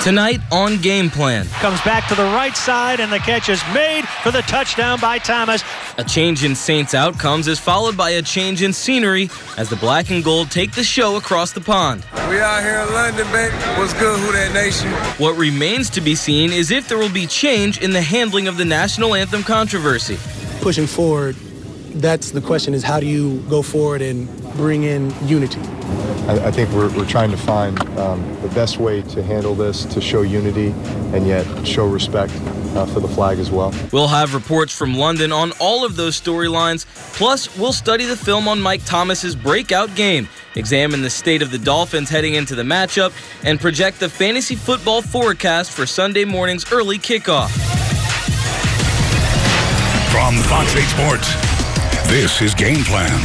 Tonight on Game Plan. Comes back to the right side, and the catch is made for the touchdown by Thomas. A change in Saints outcomes is followed by a change in scenery as the black and gold take the show across the pond. We out here in London, baby. What's good, Who Dat Nation? What remains to be seen is if there will be change in the handling of the national anthem controversy. Pushing forward, that's the question, is how do you go forward and bring in unity? I think we're trying to find the best way to handle this, to show unity and yet show respect for the flag as well. We'll have reports from London on all of those storylines. Plus, we'll study the film on Mike Thomas's breakout game, examine the state of the Dolphins heading into the matchup, and project the fantasy football forecast for Sunday morning's early kickoff. From Fox 8 Sports, this is Game Plan.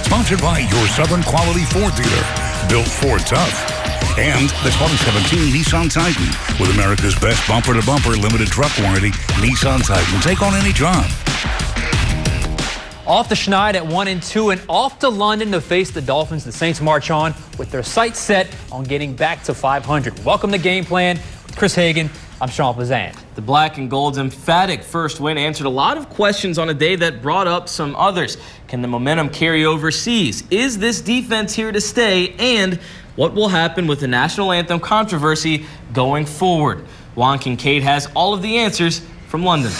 Sponsored by your Southern Quality Ford dealer, built Ford tough. And the 2017 Nissan Titan with America's best bumper-to-bumper limited truck warranty. Nissan Titan, take on any job. Off to Schneid at 1-2 and off to London to face the Dolphins. The Saints march on with their sights set on getting back to 500. Welcome to Game Plan with Chris Hagan. I'm Sean Plazant. The black and gold's emphatic first win answered a lot of questions on a day that brought up some others. Can the momentum carry overseas? Is this defense here to stay? And what will happen with the national anthem controversy going forward? Juan Kincaid has all of the answers from London.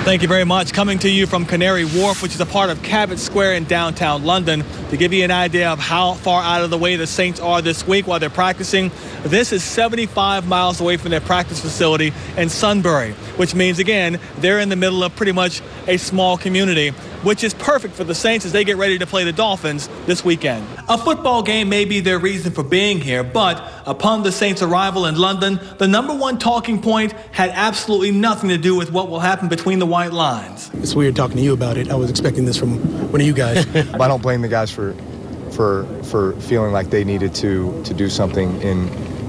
Thank you very much. Coming to you from Canary Wharf, which is a part of Cabot Square in downtown London. To give you an idea of how far out of the way the Saints are this week while they're practicing, this is 75 miles away from their practice facility in Sunbury, which means, again, they're in the middle of pretty much a small community, which is perfect for the Saints as they get ready to play the Dolphins this weekend. A football game may be their reason for being here, but upon the Saints' arrival in London, the number one talking point had absolutely nothing to do with what will happen between the white lines. It's weird talking to you about it. I was expecting this from one of you guys. I don't blame the guys for feeling like they needed to do something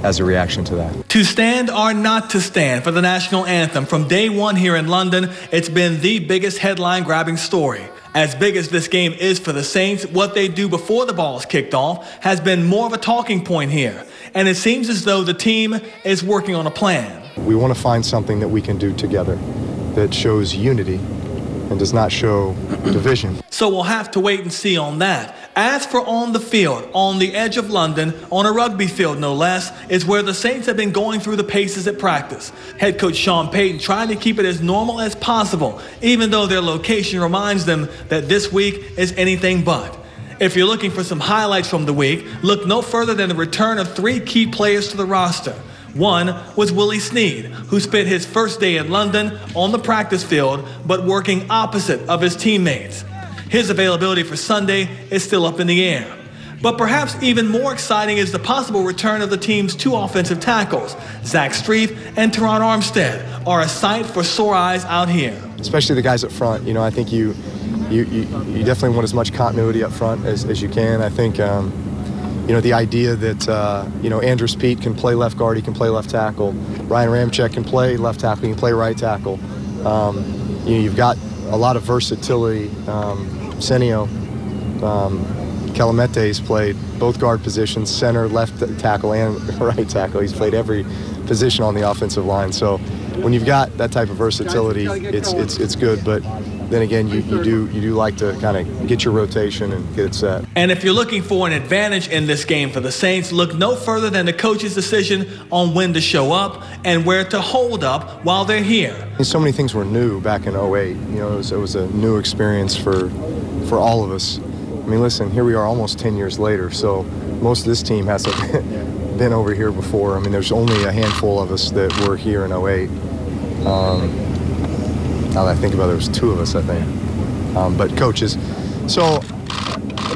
as a reaction to that. To stand or not to stand for the national anthem. From day one here in London, it's been the biggest headline-grabbing story. As big as this game is for the Saints, what they do before the ball is kicked off has been more of a talking point here. And it seems as though the team is working on a plan. We want to find something that we can do together that shows unity and does not show division. So we'll have to wait and see on that. As for on the field, on the edge of London, on a rugby field no less, is where the Saints have been going through the paces at practice. Head coach Sean Payton trying to keep it as normal as possible, even though their location reminds them that this week is anything but. If you're looking for some highlights from the week, look no further than the return of three key players to the roster. One was Willie Snead, who spent his first day in London on the practice field, but working opposite of his teammates. His availability for Sunday is still up in the air. But perhaps even more exciting is the possible return of the team's two offensive tackles. Zach Strief and Teron Armstead are a sight for sore eyes out here. Especially the guys up front. You know, I think you definitely want as much continuity up front as you can. I think, you know, the idea that, you know, Andrews Pete can play left guard, he can play left tackle. Ryan Ramczyk can play left tackle, he can play right tackle. You know, you've got a lot of versatility. Senio, Calamente's played both guard positions, center, left tackle, and right tackle. He's played every position on the offensive line. So when you've got that type of versatility, it's good. But then again, you do like to kind of get your rotation and get it set. And if you're looking for an advantage in this game for the Saints, look no further than the coach's decision on when to show up and where to hold up while they're here. So many things were new back in 08. You know, it was a new experience for all of us. I mean, listen, here we are almost 10 years later, so most of this team hasn't been over here before. I mean, there's only a handful of us that were here in 08. Now that I think about it, there was two of us, I think, but coaches. So,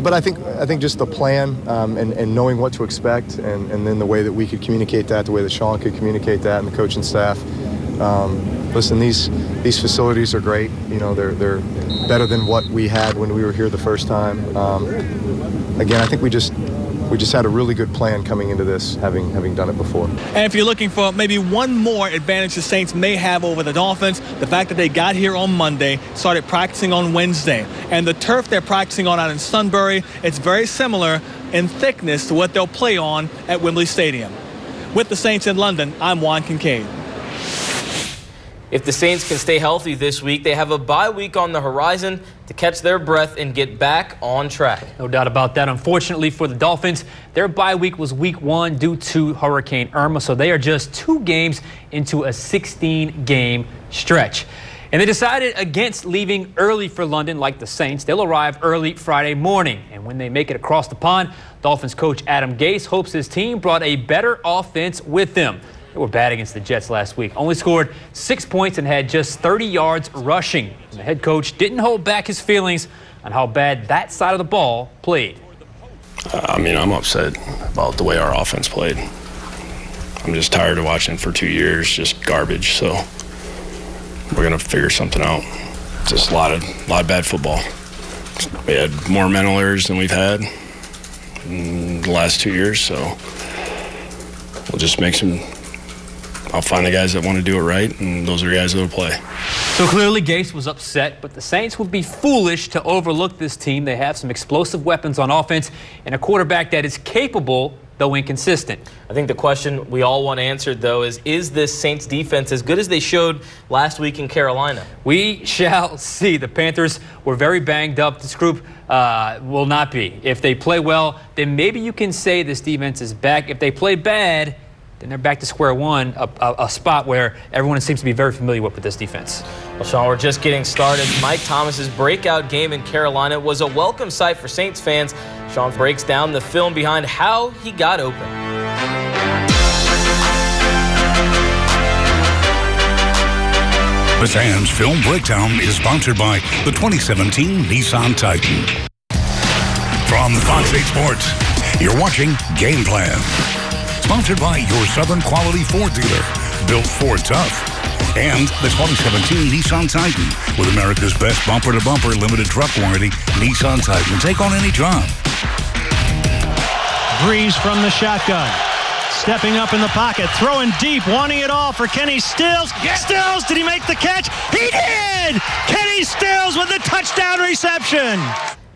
but I think just the plan and knowing what to expect, and then the way that we could communicate that, the way that Sean could communicate that, and the coaching staff. Listen, these facilities are great. You know, they're better than what we had when we were here the first time. Again, I think we just had a really good plan coming into this, having done it before. And if you're looking for maybe one more advantage the Saints may have over the Dolphins, the fact that they got here on Monday, started practicing on Wednesday. And the turf they're practicing on out in Sunbury, it's very similar in thickness to what they'll play on at Wembley Stadium. With the Saints in London, I'm Juan Kincaid. If the Saints can stay healthy this week, they have a bye week on the horizon to catch their breath and get back on track. No doubt about that. Unfortunately for the Dolphins, their bye week was week 1 due to Hurricane Irma, so they are just 2 games into a 16-game stretch. And they decided against leaving early for London like the Saints. They'll arrive early Friday morning. And when they make it across the pond, Dolphins coach Adam Gase hopes his team brought a better offense with them. They were bad against the Jets last week. Only scored 6 points and had just 30 yards rushing. And the head coach didn't hold back his feelings on how bad that side of the ball played. I'm upset about the way our offense played. I'm just tired of watching for 2 years, just garbage. So we're going to figure something out. Just a lot of bad football. We had more mental errors than we've had in the last 2 years. So we'll just make some. I'll find the guys that want to do it right, and those are the guys that will play. So clearly Gase was upset, but the Saints would be foolish to overlook this team. They have some explosive weapons on offense and a quarterback that is capable, though inconsistent. I think the question we all want answered, though, is this Saints defense as good as they showed last week in Carolina? We shall see. The Panthers were very banged up. This group will not be. If they play well, then maybe you can say this defense is back. If they play bad, then they're back to square one, a spot where everyone seems to be very familiar with this defense. Well, Sean, we're just getting started. Mike Thomas's breakout game in Carolina was a welcome sight for Saints fans. Sean breaks down the film behind how he got open. The Sands Film Breakdown is sponsored by the 2017 Nissan Titan. From Fox 8 Sports, you're watching Game Plan. Sponsored by your Southern Quality Ford dealer, built Ford tough. And the 2017 Nissan Titan, with America's best bumper-to-bumper limited truck warranty, Nissan Titan. Take on any job. Breeze from the shotgun. Stepping up in the pocket, throwing deep, wanting it all for Kenny Stills. Stills, did he make the catch? He did! Kenny Stills with the touchdown reception.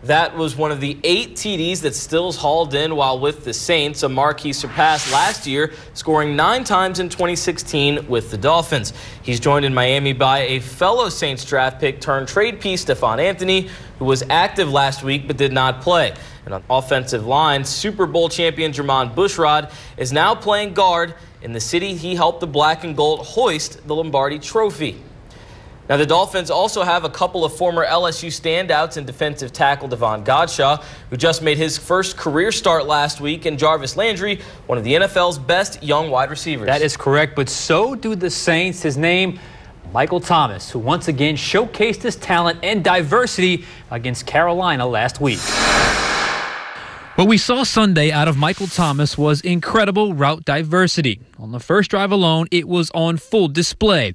That was one of the 8 TDs that Stills hauled in while with the Saints, a mark he surpassed last year, scoring 9 times in 2016 with the Dolphins. He's joined in Miami by a fellow Saints draft pick turned trade piece, Stephon Anthony, who was active last week but did not play. And on offensive line, Super Bowl champion Jermon Bushrod is now playing guard in the city he helped the black and gold hoist the Lombardi Trophy. Now, the Dolphins also have a couple of former LSU standouts in defensive tackle Devon Godshaw, who just made his first career start last week, and Jarvis Landry, one of the NFL's best young wide receivers. That is correct, but so do the Saints. His name, Michael Thomas, who once again showcased his talent and diversity against Carolina last week. What we saw Sunday out of Michael Thomas was incredible route diversity. On the first drive alone, it was on full display.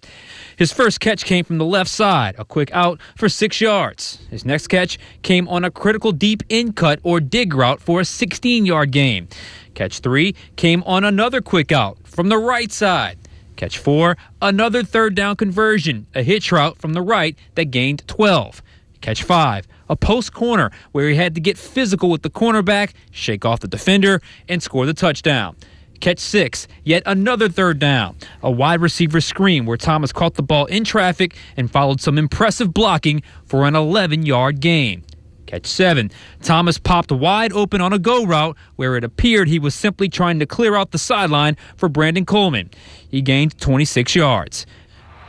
His first catch came from the left side, a quick out for 6 yards. His next catch came on a critical deep in cut or dig route for a 16-yard gain. Catch 3 came on another quick out from the right side. Catch 4, another third down conversion, a hitch route from the right that gained 12. Catch 5, a post corner where he had to get physical with the cornerback, shake off the defender, and score the touchdown. Catch 6, yet another third down, a wide receiver screen where Thomas caught the ball in traffic and followed some impressive blocking for an 11-yard gain. Catch 7, Thomas popped wide open on a go route where it appeared he was simply trying to clear out the sideline for Brandon Coleman. He gained 26 yards.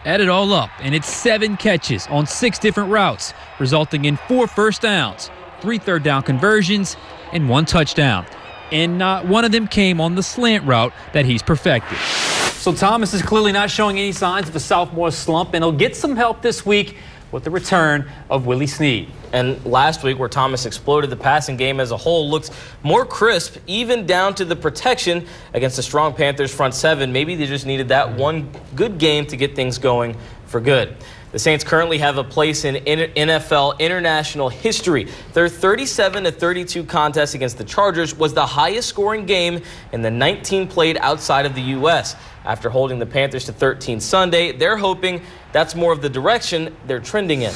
Add it all up, and it's 7 catches on 6 different routes, resulting in 4 first downs, 3 third down conversions, and 1 touchdown. And not one of them came on the slant route that he's perfected. So Thomas is clearly not showing any signs of a sophomore slump, and he'll get some help this week with the return of Willie Snead. And last week, where Thomas exploded, the passing game as a whole looks more crisp, even down to the protection against the strong Panthers front 7. Maybe they just needed that one good game to get things going for good. The Saints currently have a place in NFL international history. Their 37-32 contest against the Chargers was the highest scoring game in the 19 played outside of the U.S. After holding the Panthers to 13 Sunday, they're hoping that's more of the direction they're trending in.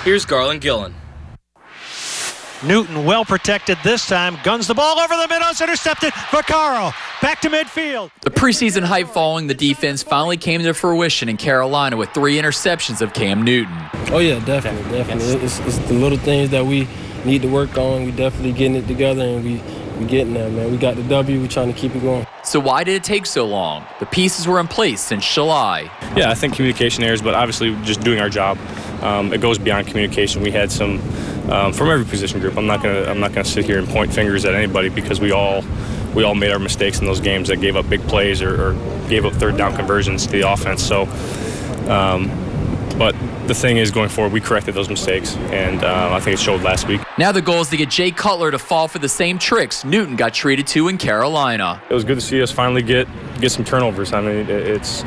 Here's Garland Gillen. Newton well protected this time. Guns the ball over the middle. It's intercepted. Vaccaro back to midfield. The preseason hype following the defense finally came to fruition in Carolina with 3 interceptions of Cam Newton. Oh, yeah, definitely. It's the little things that we need to work on. We definitely getting it together, and we getting there, man. We got the W. We're trying to keep it going. So why did it take so long? The pieces were in place since July. Yeah, I think communication errors, but obviously just doing our job. It goes beyond communication. We had some from every position group. I'm not gonna sit here and point fingers at anybody because we all made our mistakes in those games that gave up big plays or gave up third down conversions to the offense. So, but the thing is, going forward, we corrected those mistakes, and I think it showed last week. Now the goal is to get Jay Cutler to fall for the same tricks Newton got treated to in Carolina. It was good to see us finally get some turnovers. I mean, it's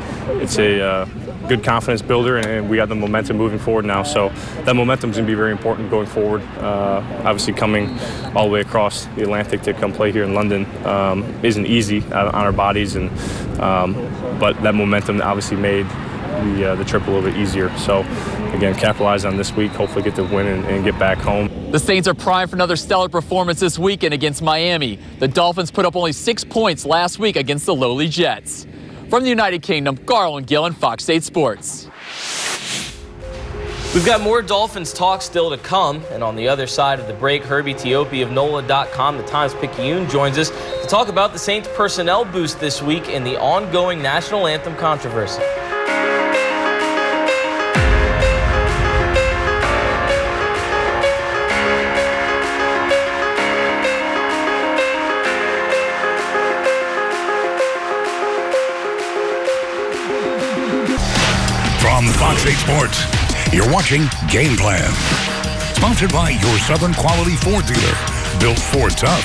a good confidence builder, and we got the momentum moving forward now. So that momentum is going to be very important going forward. Obviously, coming all the way across the Atlantic to come play here in London isn't easy on our bodies, and but that momentum obviously made the trip a little bit easier. So again, capitalize on this week, hopefully get the win and get back home. The Saints are primed for another stellar performance this weekend against Miami. The Dolphins put up only 6 points last week against the lowly Jets. From the United Kingdom, Garland Gillen, Fox 8 Sports. We've got more Dolphins talk still to come, and on the other side of the break, Herbie Teope of NOLA.com, the Times-Picayune, joins us to talk about the Saints personnel boost this week and the ongoing national anthem controversy. From Fox 8 Sports, you're watching Game Plan. Sponsored by your Southern Quality Ford dealer, built Ford tough.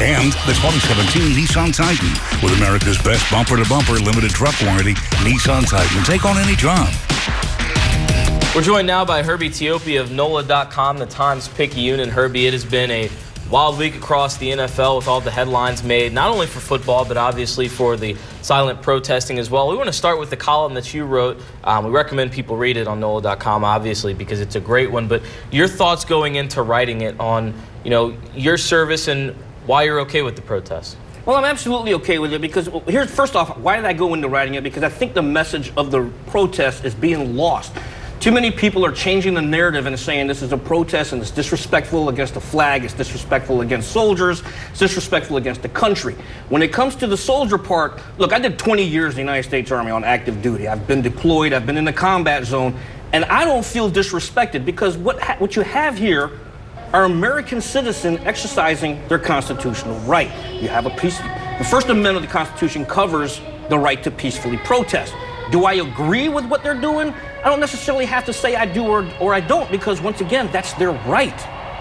And the 2017 Nissan Titan, with America's best bumper-to-bumper limited truck warranty, Nissan Titan. Take on any job. We're joined now by Herbie Teope of NOLA.com, the Times-Picayune. And Herbie, it has been a wild week across the NFL with all the headlines made, not only for football, but obviously for the silent protesting as well. We want to start with the column that you wrote. We recommend people read it on NOLA.com, obviously, because it's a great one. But your thoughts going into writing it on, your service and why you're okay with the protest. Well, I'm absolutely okay with it because first off, why did I go into writing it? Because I think the message of the protest is being lost. Too many people are changing the narrative and saying this is a protest and it's disrespectful against the flag, it's disrespectful against soldiers, it's disrespectful against the country. When it comes to the soldier part, look, I did 20 years in the United States Army on active duty. I've been deployed, I've been in the combat zone, and I don't feel disrespected because what you have here are American citizens exercising their constitutional right. You have the First Amendment of the Constitution covers the right to peacefully protest. Do I agree with what they're doing? I don't necessarily have to say I do or I don't, because once again, that's their right.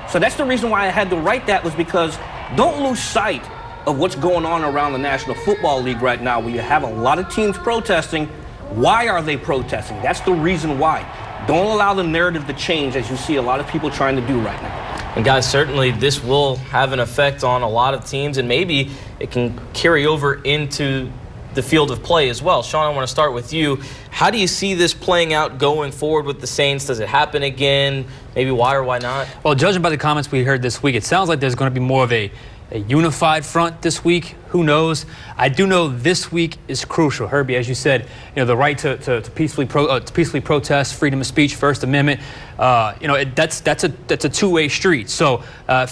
So that's the reason why I had to write that, was because don't lose sight of what's going on around the National Football League right now, where you have a lot of teams protesting. Why are they protesting? That's the reason why. Don't allow the narrative to change, as you see a lot of people trying to do right now. And guys, certainly this will have an effect on a lot of teams, and maybe it can carry over into the field of play as well. Sean, I want to start with you. How do you see this playing out going forward with the Saints? Does it happen again? Maybe why or why not? Well, judging by the comments we heard this week, it sounds like there's going to be more of a unified front this week. Who knows? I do know this week is crucial. Herbie, as you said, the right to peacefully protest, freedom of speech, First Amendment. That's a two-way street. So at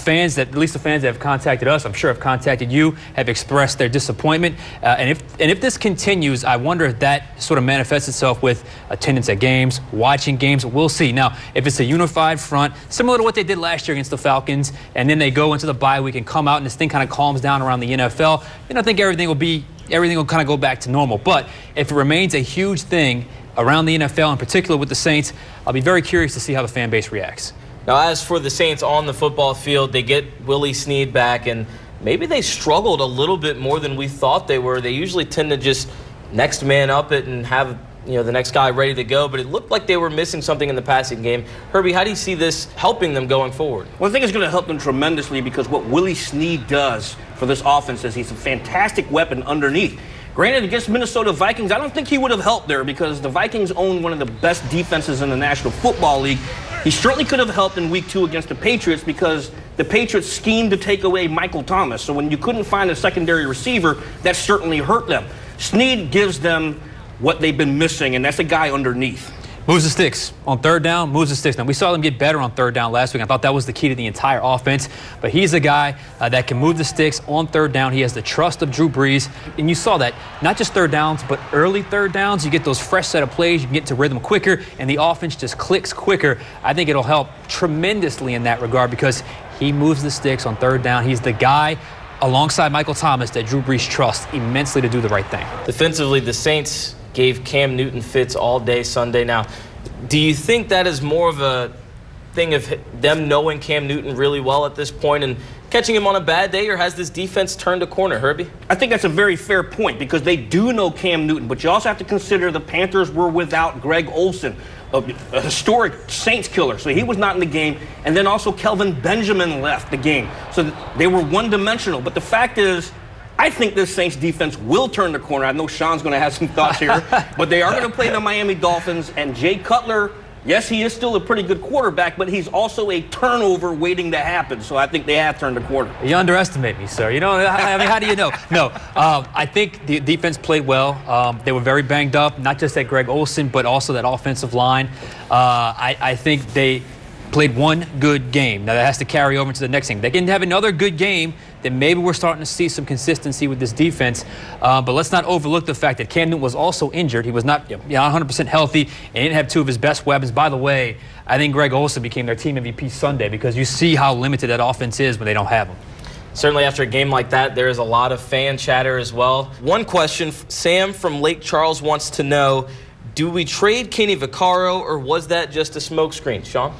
least the fans that have contacted us, I'm sure have contacted you, have expressed their disappointment. And if this continues, I wonder if that sort of manifests itself with attendance at games, watching games. We'll see. Now, if it's a unified front, similar to what they did last year against the Falcons, and then they go into the bye week and come out and this thing kind of calms down around the NFL, then I think everything will kind of go back to normal. But if it remains a huge thing around the NFL, in particular with the Saints, I'll be very curious to see how the fan base reacts. Now, as for the Saints on the football field, they get Willie Snead back, and maybe they struggled a little bit more than we thought they were. They usually tend to just next man up it and have the next guy ready to go, but it looked like they were missing something in the passing game. Herbie, how do you see this helping them going forward? Well, I think it's going to help them tremendously, because what Willie Snead does for this offense is he's a fantastic weapon underneath. Granted, against Minnesota Vikings, I don't think he would have helped there, because the Vikings own one of the best defenses in the National Football League. He certainly could have helped in Week 2 against the Patriots, because the Patriots schemed to take away Michael Thomas. So when you couldn't find a secondary receiver, that certainly hurt them. Snead gives them what they've been missing, and that's a guy underneath. Moves the sticks on third down, moves the sticks. Now, we saw them get better on third down last week. I thought that was the key to the entire offense. But he's a guy that can move the sticks on third down. He has the trust of Drew Brees. And you saw that, not just third downs, but early third downs. You get those fresh set of plays. You can get to rhythm quicker, and the offense just clicks quicker. I think it'll help tremendously in that regard because he moves the sticks on third down. He's the guy alongside Michael Thomas that Drew Brees trusts immensely to do the right thing. Defensively, the Saints gave Cam Newton fits all day Sunday. Now, do you think that is more of a thing of them knowing Cam Newton really well at this point and catching him on a bad day, or has this defense turned a corner, Herbie? I think that's a very fair point because they do know Cam Newton, but you also have to consider the Panthers were without Greg Olsen, a historic Saints killer, so he was not in the game, and then also Kelvin Benjamin left the game, so they were one-dimensional. But the fact is, I think this Saints defense will turn the corner. I know Sean's going to have some thoughts here, but they are going to play the Miami Dolphins, and Jay Cutler, yes, he is still a pretty good quarterback, but he's also a turnover waiting to happen, so I think they have turned the corner. You underestimate me, sir. You know, I mean, how do you know? No, I think the defense played well. They were very banged up, not just at Greg Olsen, but also that offensive line. I think they played one good game. Now, that has to carry over into the next game. They can have another good game, then maybe we're starting to see some consistency with this defense. But let's not overlook the fact that Cam Newton was also injured. He was not 100% healthy and didn't have two of his best weapons. By the way, I think Greg Olsen became their team MVP Sunday because you see how limited that offense is when they don't have him. Certainly after a game like that, there is a lot of fan chatter as well. One question, Sam from Lake Charles wants to know, do we trade Kenny Vaccaro, or was that just a smokescreen? Sean?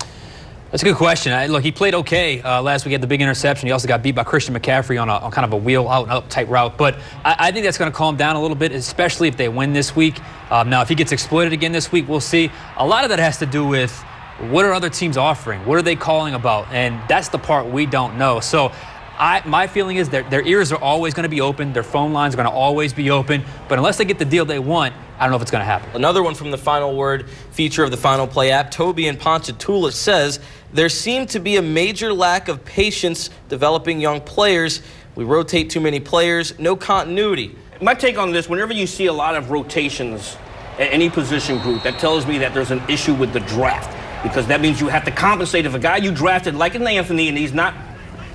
That's a good question. Look, he played okay last week. He had the big interception. He also got beat by Christian McCaffrey on kind of a wheel out and up type route. But I think that's going to calm down a little bit, especially if they win this week. Now, if he gets exploited again this week, we'll see. A lot of that has to do with what are other teams offering? What are they calling about? And that's the part we don't know. So my feeling is their ears are always going to be open. Their phone lines are going to always be open. But unless they get the deal they want, I don't know if it's going to happen. Another one from the Final Word feature of the Final Play app, Toby in Ponchatoula says, there seemed to be a major lack of patience developing young players. We rotate too many players, no continuity. My take on this, whenever you see a lot of rotations at any position group, that tells me that there's an issue with the draft, because that means you have to compensate. If a guy you drafted like an Anthony and he's not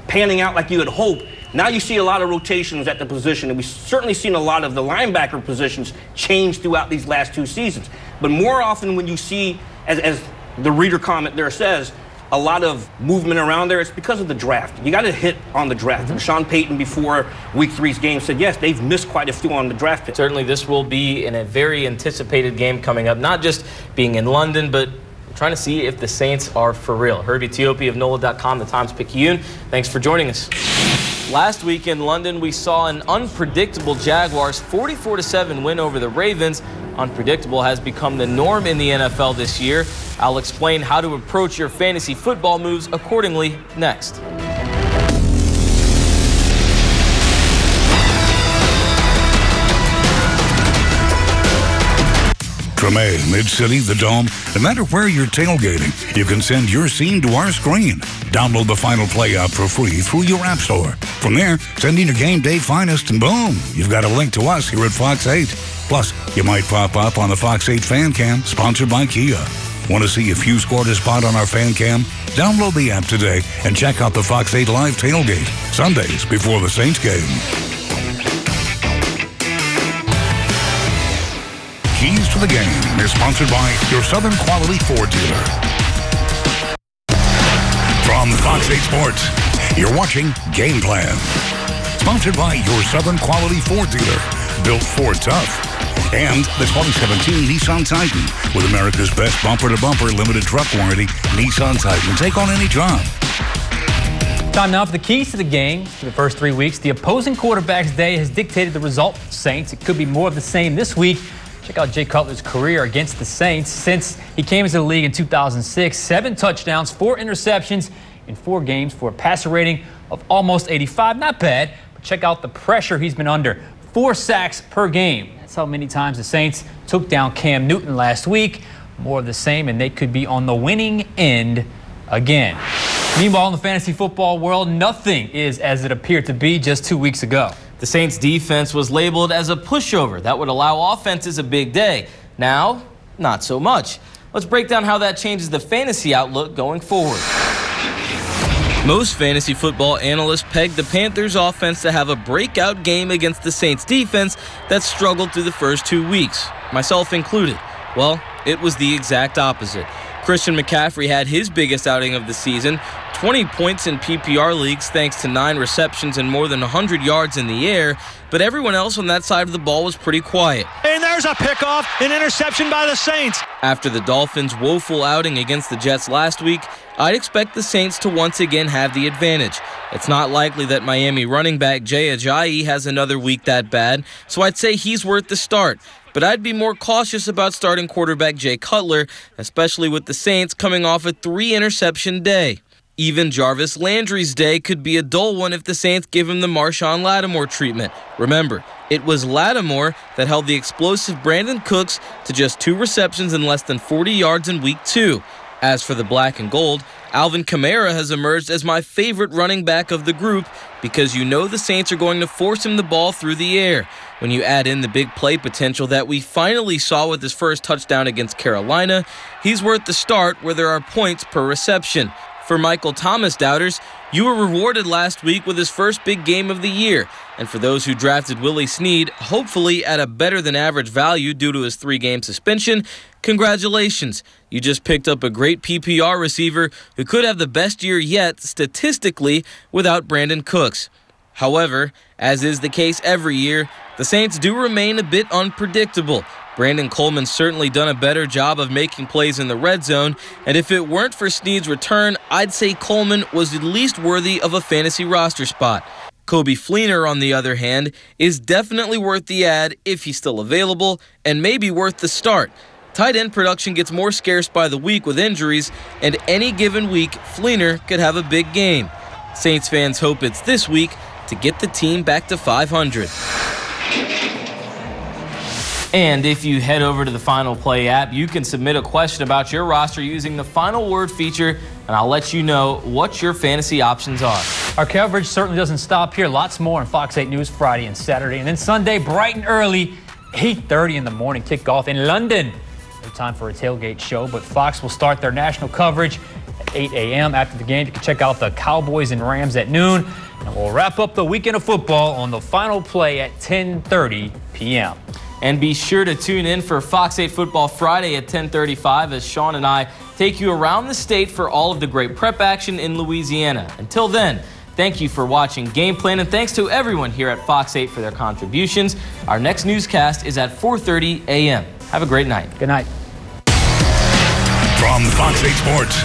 panning out like you had hoped, now you see a lot of rotations at the position, and we've certainly seen a lot of the linebacker positions change throughout these last two seasons. But more often when you see, as the reader comment there says, a lot of movement around there, it's because of the draft. You got to hit on the draft. And Sean Payton, before Week 3's game, said, yes, they've missed quite a few on the draft pick. Certainly this will be in a very anticipated game coming up, not just being in London, but trying to see if the Saints are for real. Herbie Teope of NOLA.com, the Times-Picayune. Thanks for joining us. Last week in London, we saw an unpredictable Jaguars 44-7 win over the Ravens. Unpredictable has become the norm in the NFL this year. I'll explain how to approach your fantasy football moves accordingly next. Treme, Mid-City, the Dome, no matter where you're tailgating, you can send your scene to our screen. Download the Final Play app for free through your app store. From there, send in your game day finest and boom, you've got a link to us here at Fox 8. Plus, you might pop up on the Fox 8 Fan Cam, sponsored by Kia. Want to see if you scored a spot on our Fan Cam? Download the app today and check out the Fox 8 Live Tailgate, Sundays before the Saints game. Keys to the Game is sponsored by your Southern Quality Ford dealer. From Fox 8 Sports, you're watching Game Plan. Sponsored by your Southern Quality Ford dealer, built Ford tough. And the 2017 Nissan Titan, with America's best bumper-to-bumper limited truck warranty, Nissan Titan. Take on any job. Time now for the keys to the game. For the first 3 weeks, the opposing quarterback's day has dictated the result for the Saints. It could be more of the same this week. Check out Jay Cutler's career against the Saints. Since he came into the league in 2006, 7 touchdowns, 4 interceptions in 4 games for a passer rating of almost 85. Not bad, but check out the pressure he's been under. 4 sacks per game. That's how many times the Saints took down Cam Newton last week. More of the same, and they could be on the winning end again. Meanwhile, in the fantasy football world, nothing is as it appeared to be just 2 weeks ago. The Saints defense was labeled as a pushover that would allow offenses a big day. Now, not so much. Let's break down how that changes the fantasy outlook going forward. Most fantasy football analysts pegged the Panthers' offense to have a breakout game against the Saints' defense that struggled through the first 2 weeks, myself included. Well, it was the exact opposite. Christian McCaffrey had his biggest outing of the season, 20 points in PPR leagues thanks to 9 receptions and more than 100 yards in the air, but everyone else on that side of the ball was pretty quiet. And there's a pickoff, an interception by the Saints. After the Dolphins' woeful outing against the Jets last week, I'd expect the Saints to once again have the advantage. It's not likely that Miami running back Jay Ajayi has another week that bad, so I'd say he's worth the start. But I'd be more cautious about starting quarterback Jay Cutler, especially with the Saints coming off a 3-interception day. Even Jarvis Landry's day could be a dull one if the Saints give him the Marshawn Lattimore treatment. Remember, it was Lattimore that held the explosive Brandon Cooks to just 2 receptions and less than 40 yards in Week 2. As for the black and gold, Alvin Kamara has emerged as my favorite running back of the group because you know the Saints are going to force him the ball through the air. When you add in the big play potential that we finally saw with his first touchdown against Carolina, he's worth the start where there are points per reception. For Michael Thomas doubters, you were rewarded last week with his first big game of the year. And for those who drafted Willie Snead, hopefully at a better than average value due to his 3-game suspension, congratulations. You just picked up a great PPR receiver who could have the best year yet statistically without Brandon Cooks. However, as is the case every year, the Saints do remain a bit unpredictable. Brandon Coleman's certainly done a better job of making plays in the red zone, and if it weren't for Snead's return, I'd say Coleman was at least worthy of a fantasy roster spot. Kobe Fleener, on the other hand, is definitely worth the ad if he's still available, and maybe worth the start. Tight end production gets more scarce by the week with injuries, and any given week, Fleener could have a big game. Saints fans hope it's this week to get the team back to 500. And if you head over to the Final Play app, you can submit a question about your roster using the Final Word feature, and I'll let you know what your fantasy options are. Our coverage certainly doesn't stop here. Lots more on Fox 8 News Friday and Saturday. And then Sunday, bright and early, 8:30 in the morning, kickoff in London. No time for a tailgate show, but Fox will start their national coverage at 8 a.m. After the game, you can check out the Cowboys and Rams at noon. And we'll wrap up the weekend of football on the Final Play at 10:30 p.m. And be sure to tune in for Fox 8 Football Friday at 10:35 as Sean and I take you around the state for all of the great prep action in Louisiana. Until then, thank you for watching Game Plan, and thanks to everyone here at Fox 8 for their contributions. Our next newscast is at 4:30 a.m. Have a great night. Good night. From Fox 8 Sports,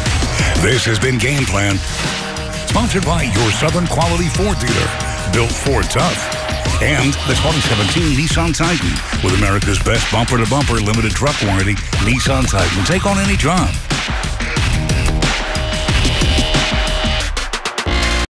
this has been Game Plan, sponsored by your Southern Quality Ford dealer, built Ford tough. And the 2017 Nissan Titan with America's best bumper-to-bumper limited truck warranty. Nissan Titan. Take on any job.